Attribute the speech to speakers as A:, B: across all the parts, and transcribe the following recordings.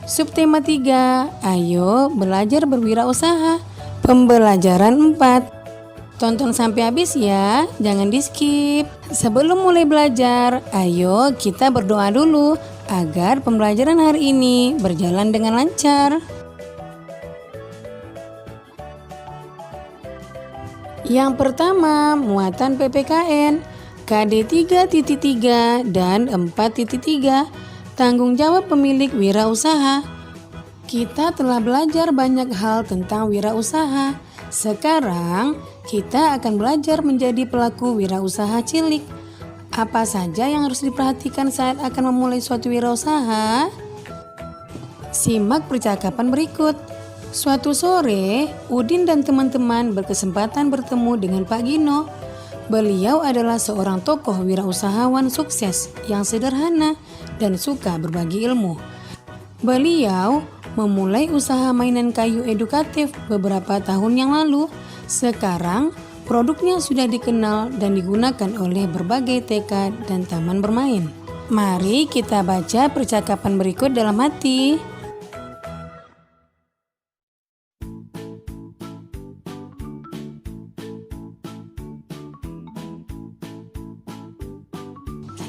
A: Subtema 3, ayo belajar berwirausaha. Pembelajaran 4. Tonton sampai habis ya, jangan di skip. Sebelum mulai belajar, ayo kita berdoa dulu agar pembelajaran hari ini berjalan dengan lancar. Yang pertama, muatan PPKN KD 3.3 dan 4.3, tanggung jawab pemilik wirausaha. Kita telah belajar banyak hal tentang wirausaha. Sekarang kita akan belajar menjadi pelaku wirausaha cilik. Apa saja yang harus diperhatikan saat akan memulai suatu wirausaha? Simak percakapan berikut. Suatu sore, Udin dan teman-teman berkesempatan bertemu dengan Pak Gino. Beliau adalah seorang tokoh wirausahawan sukses yang sederhana dan suka berbagi ilmu. Beliau memulai usaha mainan kayu edukatif beberapa tahun yang lalu. Sekarang produknya sudah dikenal dan digunakan oleh berbagai TK dan taman bermain. Mari kita baca percakapan berikut dalam hati.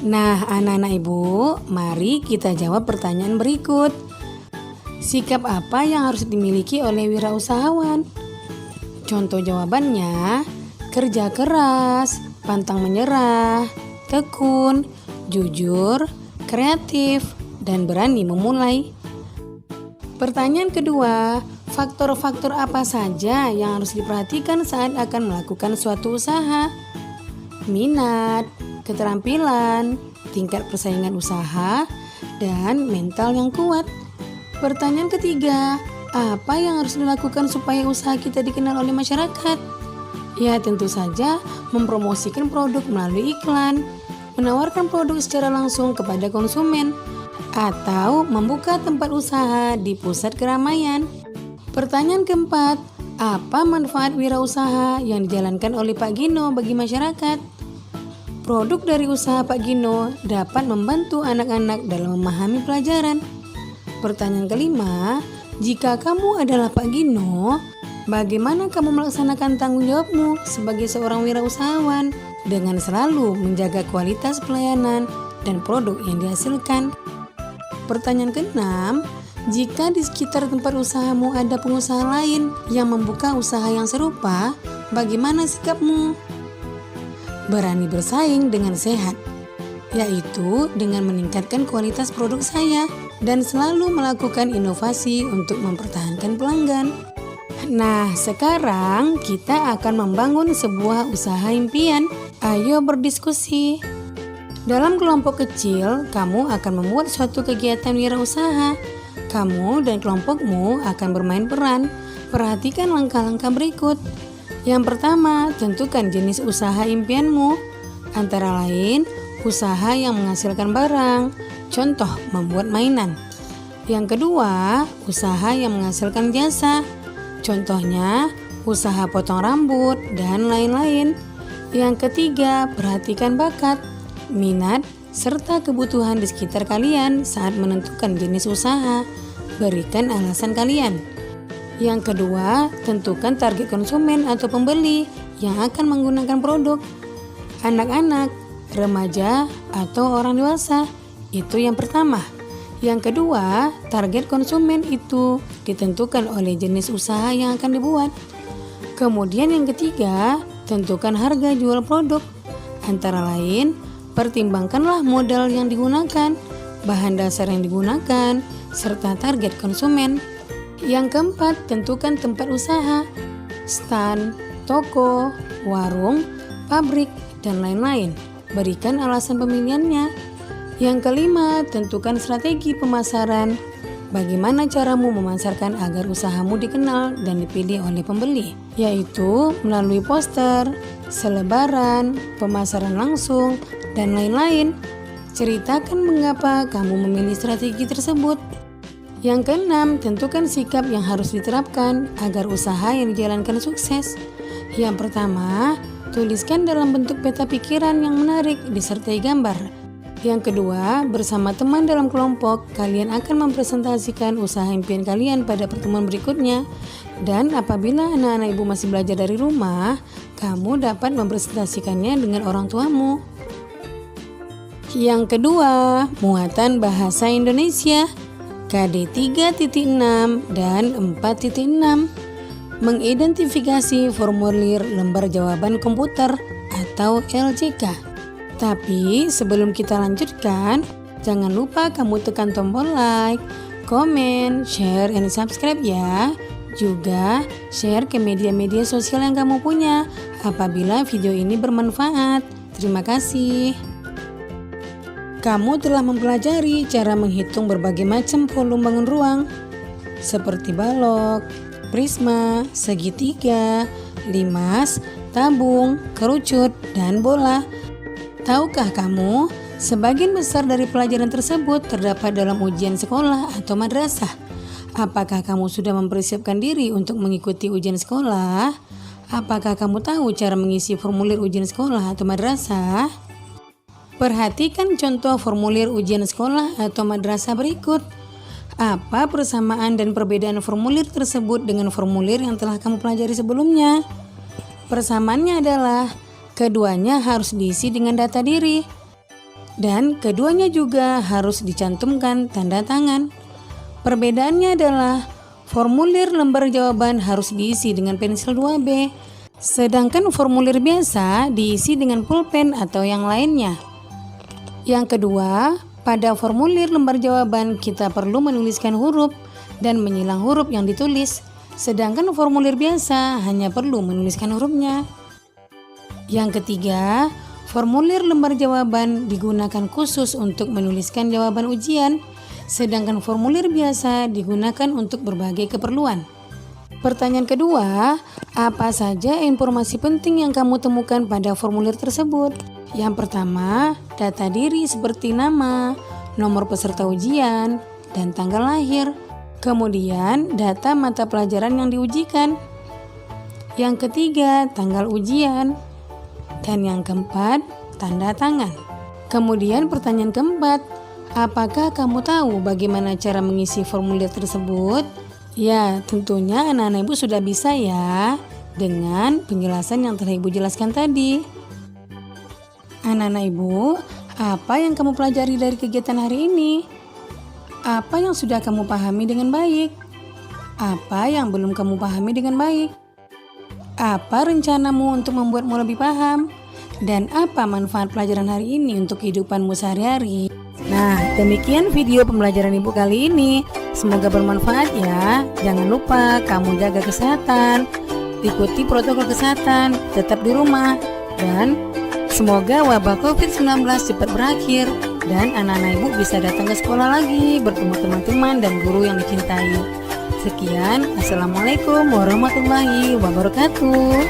A: Nah, anak-anak ibu, mari kita jawab pertanyaan berikut. Sikap apa yang harus dimiliki oleh wirausahawan? Contoh jawabannya, kerja keras, pantang menyerah, tekun, jujur, kreatif, dan berani memulai. Pertanyaan kedua, faktor-faktor apa saja yang harus diperhatikan saat akan melakukan suatu usaha? Minat, keterampilan, tingkat persaingan usaha, dan mental yang kuat. Pertanyaan ketiga, apa yang harus dilakukan supaya usaha kita dikenal oleh masyarakat? Ya, tentu saja mempromosikan produk melalui iklan, menawarkan produk secara langsung kepada konsumen, atau membuka tempat usaha di pusat keramaian. Pertanyaan keempat, apa manfaat wirausaha yang dijalankan oleh Pak Gino bagi masyarakat? Produk dari usaha Pak Gino dapat membantu anak-anak dalam memahami pelajaran. Pertanyaan kelima, jika kamu adalah Pak Gino, bagaimana kamu melaksanakan tanggung jawabmu sebagai seorang wirausahawan dengan selalu menjaga kualitas pelayanan dan produk yang dihasilkan? Pertanyaan keenam, jika di sekitar tempat usahamu ada pengusaha lain yang membuka usaha yang serupa, bagaimana sikapmu? Berani bersaing dengan sehat, yaitu dengan meningkatkan kualitas produk saya dan selalu melakukan inovasi untuk mempertahankan pelanggan. Nah, sekarang kita akan membangun sebuah usaha impian. Ayo berdiskusi. Dalam kelompok kecil, kamu akan membuat suatu kegiatan wirausaha. Kamu dan kelompokmu akan bermain peran. Perhatikan langkah-langkah berikut. Yang pertama, tentukan jenis usaha impianmu. Antara lain, usaha yang menghasilkan barang, contoh membuat mainan. Yang kedua, usaha yang menghasilkan jasa, contohnya usaha potong rambut dan lain-lain. Yang ketiga, perhatikan bakat, minat, serta kebutuhan di sekitar kalian saat menentukan jenis usaha. Berikan alasan kalian. Yang kedua, tentukan target konsumen atau pembeli yang akan menggunakan produk. Anak-anak, remaja, atau orang dewasa. Itu yang pertama. Yang kedua, target konsumen itu ditentukan oleh jenis usaha yang akan dibuat. Kemudian yang ketiga, tentukan harga jual produk. Antara lain, pertimbangkanlah modal yang digunakan, bahan dasar yang digunakan, serta target konsumen. Yang keempat, tentukan tempat usaha, stand, toko, warung, pabrik, dan lain-lain. Berikan alasan pemilihannya. Yang kelima, tentukan strategi pemasaran. Bagaimana caramu memasarkan agar usahamu dikenal dan dipilih oleh pembeli? Yaitu melalui poster, selebaran, pemasaran langsung, dan lain-lain. Ceritakan mengapa kamu memilih strategi tersebut. Yang keenam, tentukan sikap yang harus diterapkan agar usaha yang dijalankan sukses. Yang pertama, tuliskan dalam bentuk peta pikiran yang menarik disertai gambar. Yang kedua, bersama teman dalam kelompok, kalian akan mempresentasikan usaha impian kalian pada pertemuan berikutnya. Dan apabila anak-anak ibu masih belajar dari rumah, kamu dapat mempresentasikannya dengan orang tuamu. Yang kedua, muatan bahasa Indonesia KD 3.6 dan 4.6. Mengidentifikasi formulir lembar jawaban komputer atau LJK. Tapi sebelum kita lanjutkan, jangan lupa kamu tekan tombol like, komen, share, and subscribe ya. Juga share ke media-media sosial yang kamu punya apabila video ini bermanfaat. Terima kasih. Kamu telah mempelajari cara menghitung berbagai macam volume bangun ruang seperti balok, prisma, segitiga, limas, tabung, kerucut, dan bola. Tahukah kamu, sebagian besar dari pelajaran tersebut terdapat dalam ujian sekolah atau madrasah. Apakah kamu sudah mempersiapkan diri untuk mengikuti ujian sekolah? Apakah kamu tahu cara mengisi formulir ujian sekolah atau madrasah? Perhatikan contoh formulir ujian sekolah atau madrasah berikut. Apa persamaan dan perbedaan formulir tersebut dengan formulir yang telah kamu pelajari sebelumnya? Persamaannya adalah keduanya harus diisi dengan data diri, dan keduanya juga harus dicantumkan tanda tangan. Perbedaannya adalah formulir lembar jawaban harus diisi dengan pensil 2B, sedangkan formulir biasa diisi dengan pulpen atau yang lainnya. Yang kedua, pada formulir lembar jawaban kita perlu menuliskan huruf dan menyilang huruf yang ditulis, sedangkan formulir biasa hanya perlu menuliskan hurufnya. Yang ketiga, formulir lembar jawaban digunakan khusus untuk menuliskan jawaban ujian, sedangkan formulir biasa digunakan untuk berbagai keperluan. Pertanyaan kedua, apa saja informasi penting yang kamu temukan pada formulir tersebut? Yang pertama, data diri seperti nama, nomor peserta ujian, dan tanggal lahir. Kemudian, data mata pelajaran yang diujikan. Yang ketiga, tanggal ujian. Dan yang keempat, tanda tangan. Kemudian pertanyaan keempat, apakah kamu tahu bagaimana cara mengisi formulir tersebut? Ya, tentunya anak-anak ibu sudah bisa ya, dengan penjelasan yang telah ibu jelaskan tadi. Anak-anak ibu, apa yang kamu pelajari dari kegiatan hari ini? Apa yang sudah kamu pahami dengan baik? Apa yang belum kamu pahami dengan baik? Apa rencanamu untuk membuatmu lebih paham? Dan apa manfaat pelajaran hari ini untuk kehidupanmu sehari-hari? Nah, demikian video pembelajaran ibu kali ini. Semoga bermanfaat ya. Jangan lupa kamu jaga kesehatan, ikuti protokol kesehatan, tetap di rumah, dan semoga wabah COVID-19 cepat berakhir dan anak-anak ibu bisa datang ke sekolah lagi bertemu teman-teman dan guru yang dicintai. Sekian, assalamualaikum warahmatullahi wabarakatuh.